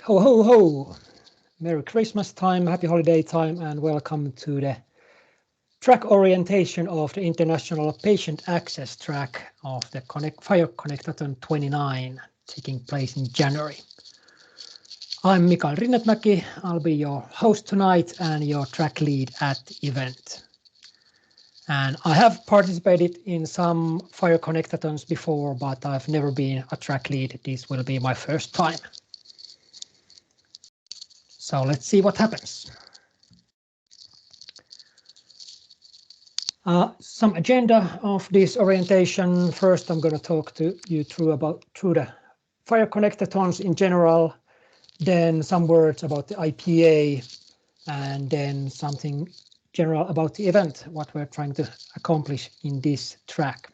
Ho, ho, ho! Merry Christmas time, happy holiday time, and welcome to the track orientation of the International Patient Access track of the FHIR Connectathon 29, taking place in January. I'm Mikael Rinnetmäki. I'll be your host tonight and your track lead at the event. And I have participated in some FHIR Connectathons before, but I've never been a track lead. This will be my first time. So let's see what happens. Some agenda of this orientation. First, I'm going to talk to you through the FHIR Connectathons in general, then some words about the IPA, and then something general about the event, what we're trying to accomplish in this track.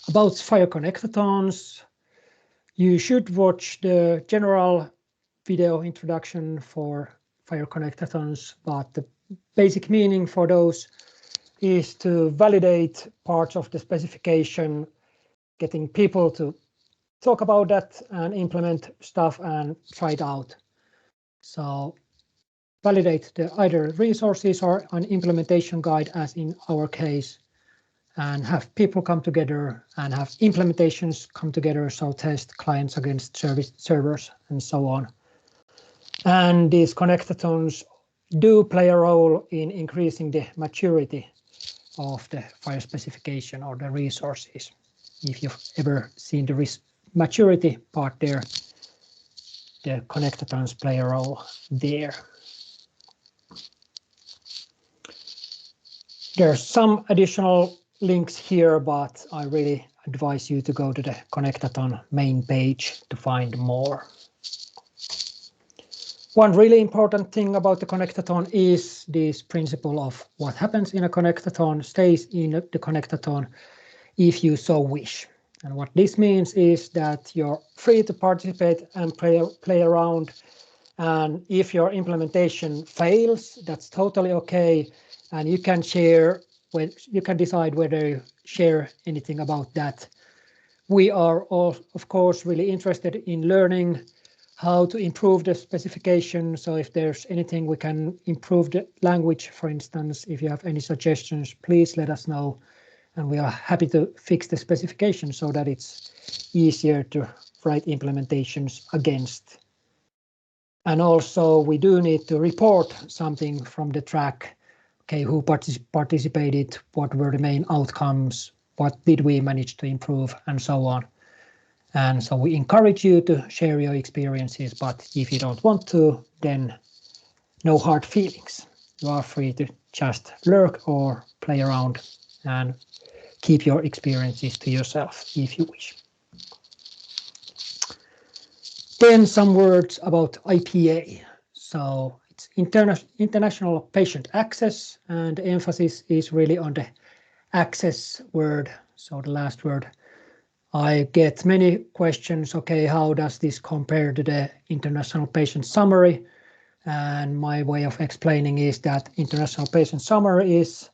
About FHIR Connectathons, you should watch the general video introduction for FHIR Connectathons, but the basic meaning for those is to validate parts of the specification, getting people to talk about that and implement stuff and try it out. So validate the either resources or an implementation guide, as in our case, and have people come together and have implementations come together, so test clients against servers and so on. And these Connectathons do play a role in increasing the maturity of the FHIR specification or the resources. If you've ever seen the maturity part there, the Connectathons play a role there. There are some additional links here, but I really advise you to go to the Connectathon main page to find more. One really important thing about the Connectathon is this principle of what happens in a Connectathon stays in the Connectathon if you so wish. And what this means is that you're free to participate and play around. And if your implementation fails, that's totally okay. And you can decide whether you share anything about that. We are all, of course, really interested in learning how to improve the specification. So if there's anything we can improve the language, for instance, if you have any suggestions, please let us know. And we are happy to fix the specification so that it's easier to write implementations against. And also we do need to report something from the track. Okay, who participated, what were the main outcomes, what did we manage to improve, and so on. And so we encourage you to share your experiences, but if you don't want to, then no hard feelings. You are free to just lurk or play around and keep your experiences to yourself if you wish. Then some words about IPA. So it's International Patient Access, and the emphasis is really on the access word, so the last word. I get many questions, okay, how does this compare to the International Patient Summary? And my way of explaining is that International Patient Summary is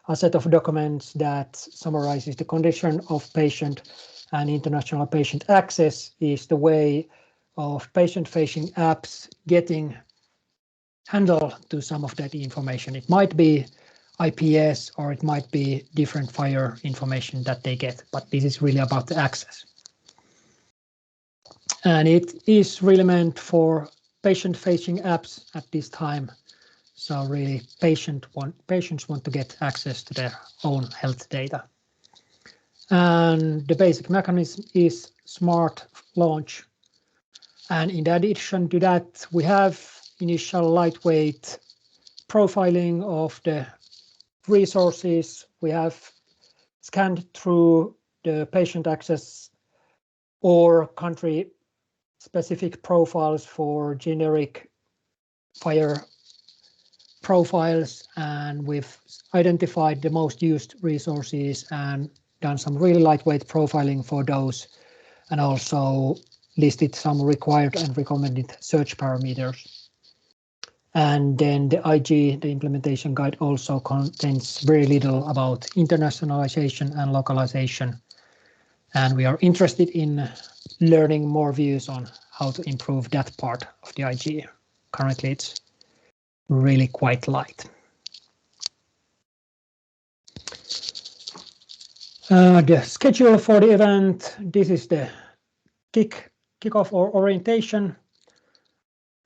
a set of documents that summarizes the condition of patient, and International Patient Access is the way of patient-facing apps getting handle to some of that information. It might be IPS or it might be different FHIR information that they get, but this is really about the access. And it is really meant for patient-facing apps at this time. So really patients want to get access to their own health data. And the basic mechanism is smart launch. And in addition to that, we have initial lightweight profiling of the resources. We have scanned through the patient access or country specific profiles for generic FHIR profiles, and we've identified the most used resources and done some really lightweight profiling for those, and also listed some required and recommended search parameters. And then the IG, the implementation guide, also contains very little about internationalization and localization. And we are interested in learning more views on how to improve that part of the IG. Currently, it's really quite light. The schedule for the event, this is the kickoff or orientation.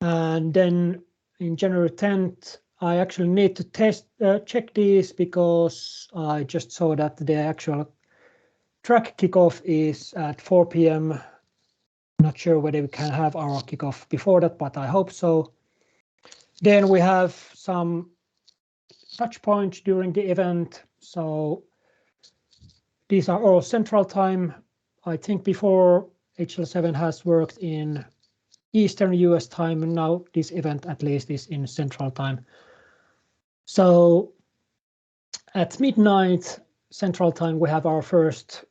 And then in January 10th, I actually need to check these because I just saw that the actual track kickoff is at 4 p.m. Not sure whether we can have our kickoff before that, but I hope so. Then we have some touch points during the event. So these are all Central Time. I think before HL7 has worked in Eastern US time, and now this event at least is in Central Time. So at midnight Central Time, we have our first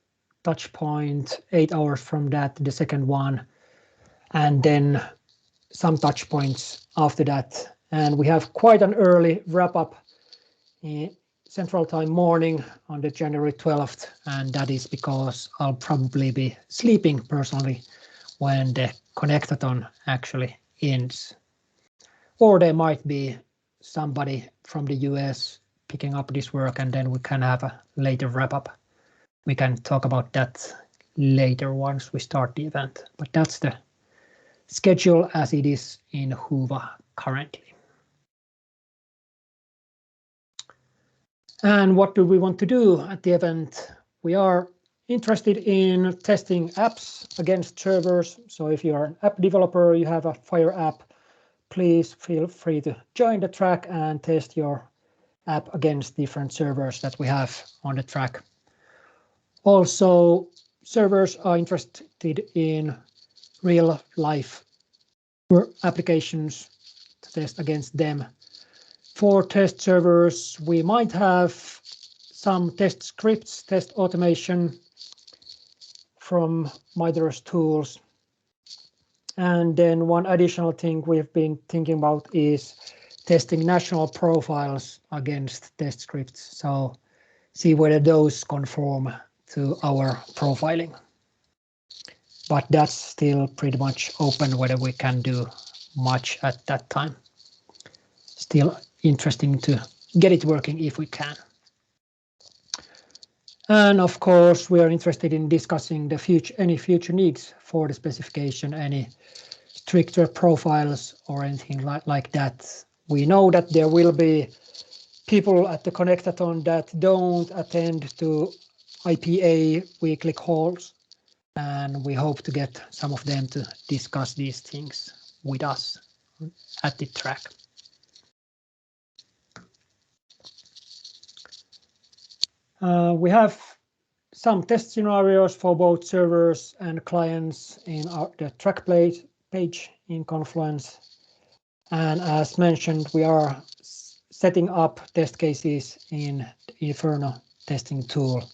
touch point, 8 hours from that, the second one, and then some touch points after that. And we have quite an early wrap up Central Time morning on the January 12th, and that is because I'll probably be sleeping personally when the Connectathon actually ends. Or there might be somebody from the US picking up this work, and then we can have a later wrap up. We can talk about that later once we start the event, but that's the schedule as it is in Hoover currently. And what do we want to do at the event? We are interested in testing apps against servers. So if you are an app developer, you have a FHIR app, please feel free to join the track and test your app against different servers that we have on the track. Also, servers are interested in real life applications to test against them. For test servers, we might have some test scripts, test automation from Mithere's tools. And then one additional thing we've been thinking about is testing national profiles against test scripts. So see whether those conform to our profiling. But that's still pretty much open whether we can do much at that time. Still interesting to get it working if we can. And of course, we are interested in discussing the any future needs for the specification, any stricter profiles or anything like that. We know that there will be people at the Connectathon that don't attend to IPA weekly calls, and we hope to get some of them to discuss these things with us at the track. We have some test scenarios for both servers and clients in the track page in Confluence. And as mentioned, we are setting up test cases in the Inferno testing tool.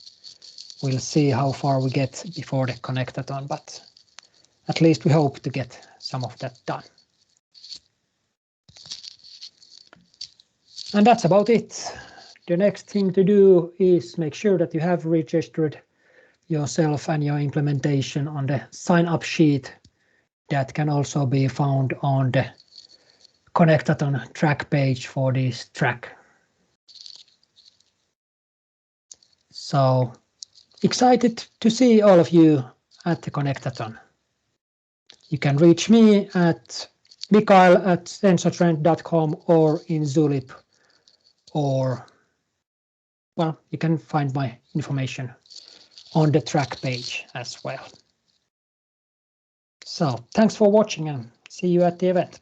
We'll see how far we get before the Connectathon, but at least we hope to get some of that done. And that's about it. The next thing to do is make sure that you have registered yourself and your implementation on the sign-up sheet that can also be found on the Connectathon track page for this track. So excited to see all of you at the Connectathon. You can reach me at mikael@sensortrend.com or in Zulip, or well, you can find my information on the track page as well. So thanks for watching and see you at the event.